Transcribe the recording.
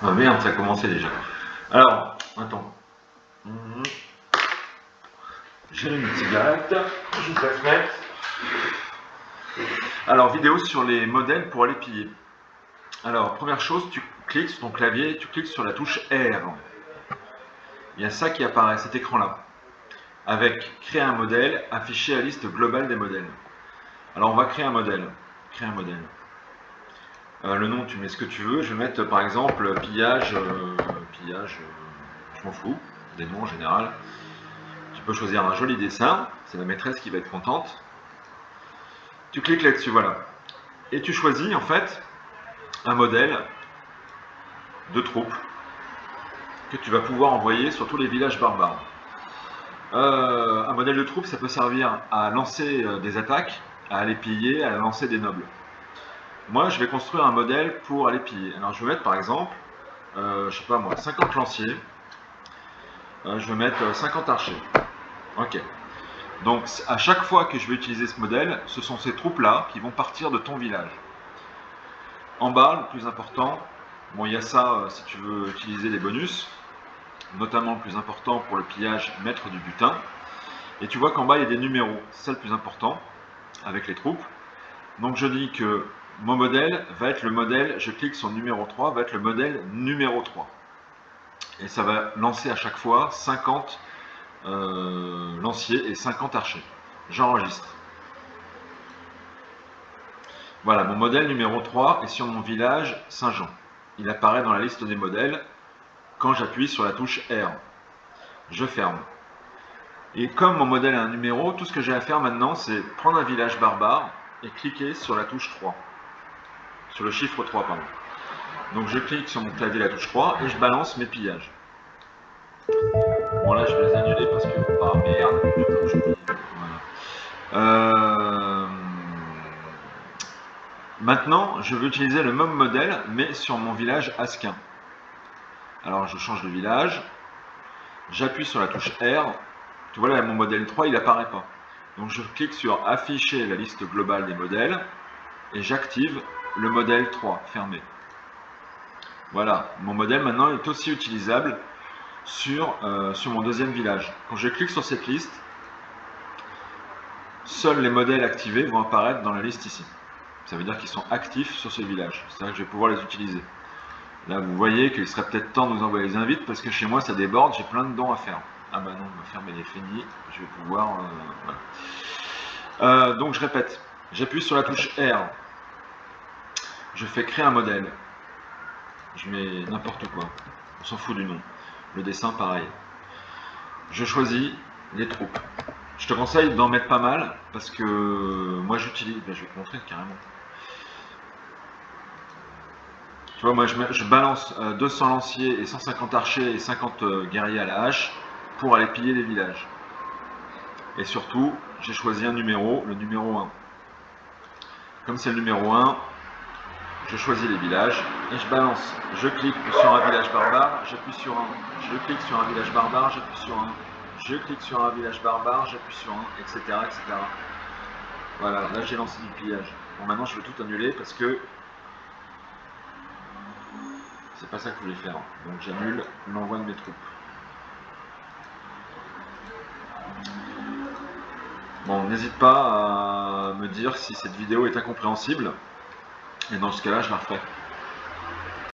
Ah merde, ça a commencé déjà. Alors, attends. J'ai une cigarette, je vais la fenêtre. Alors, vidéo sur les modèles pour aller piller. Alors, première chose, tu cliques sur ton clavier, tu cliques sur la touche R. Il y a ça qui apparaît, cet écran-là. Avec créer un modèle, afficher la liste globale des modèles. Alors, on va créer un modèle. Créer un modèle. Le nom, tu mets ce que tu veux. Je vais mettre par exemple pillage, je m'en fous, des noms en général. Tu peux choisir un joli dessin, c'est la maîtresse qui va être contente. Tu cliques là-dessus, voilà. Et tu choisis en fait un modèle de troupe que tu vas pouvoir envoyer sur tous les villages barbares. Un modèle de troupe, ça peut servir à lancer des attaques, à aller piller, à lancer des nobles. Moi, je vais construire un modèle pour aller piller. Alors, je vais mettre par exemple, je sais pas moi, 50 lanciers. Je vais mettre 50 archers. Ok. Donc, à chaque fois que je vais utiliser ce modèle, ce sont ces troupes-là qui vont partir de ton village. En bas, le plus important, bon, il y a ça si tu veux utiliser les bonus, notamment le plus important pour le pillage, maître du butin. Et tu vois qu'en bas, il y a des numéros. C'est ça le plus important avec les troupes. Donc, je dis que mon modèle va être le modèle, je clique sur le numéro 3, va être le modèle numéro 3. Et ça va lancer à chaque fois 50 lanciers et 50 archers. J'enregistre. Voilà, mon modèle numéro 3 est sur mon village Saint-Jean. Il apparaît dans la liste des modèles quand j'appuie sur la touche R. Je ferme. Et comme mon modèle a un numéro, tout ce que j'ai à faire maintenant, c'est prendre un village barbare et cliquer sur la touche 3. Sur le chiffre 3, pardon. Donc je clique sur mon clavier la touche 3 et je balance mes pillages. Bon là je vais les annuler parce que... Ah merde, putain, j'oublie. Voilà. Maintenant, je veux utiliser le même modèle, mais sur mon village Asquin. Alors je change de village, j'appuie sur la touche R. Tu vois là, mon modèle 3, il n'apparaît pas. Donc je clique sur afficher la liste globale des modèles et j'active le modèle 3, fermé. Voilà, mon modèle maintenant est aussi utilisable sur mon deuxième village. Quand je clique sur cette liste, seuls les modèles activés vont apparaître dans la liste ici. Ça veut dire qu'ils sont actifs sur ce village. C'est vrai que je vais pouvoir les utiliser. Là, vous voyez qu'il serait peut-être temps de nous envoyer les invites parce que chez moi, ça déborde, j'ai plein de dons à faire. Ah bah non, ma ferme elle est finie. Je vais pouvoir... voilà. Donc je répète, j'appuie sur la touche R. Je fais créer un modèle. Je mets n'importe quoi. On s'en fout du nom. Le dessin, pareil. Je choisis les troupes. Je te conseille d'en mettre pas mal parce que moi j'utilise... Ben, je vais te montrer carrément. Tu vois, moi je balance 200 lanciers et 150 archers et 50 guerriers à la hache pour aller piller les villages. Et surtout, j'ai choisi un numéro, le numéro 1. Comme c'est le numéro 1, je choisis les villages et je balance. Je clique sur un village barbare, j'appuie sur un. Je clique sur un village barbare, j'appuie sur un. Je clique sur un village barbare, j'appuie sur un, etc. etc. Voilà, là j'ai lancé du pillage. Bon, maintenant je vais tout annuler parce que c'est pas ça que je voulais faire. Donc j'annule l'envoi de mes troupes. Bon, n'hésite pas à me dire si cette vidéo est incompréhensible. Et dans ce cas-là, je la referai.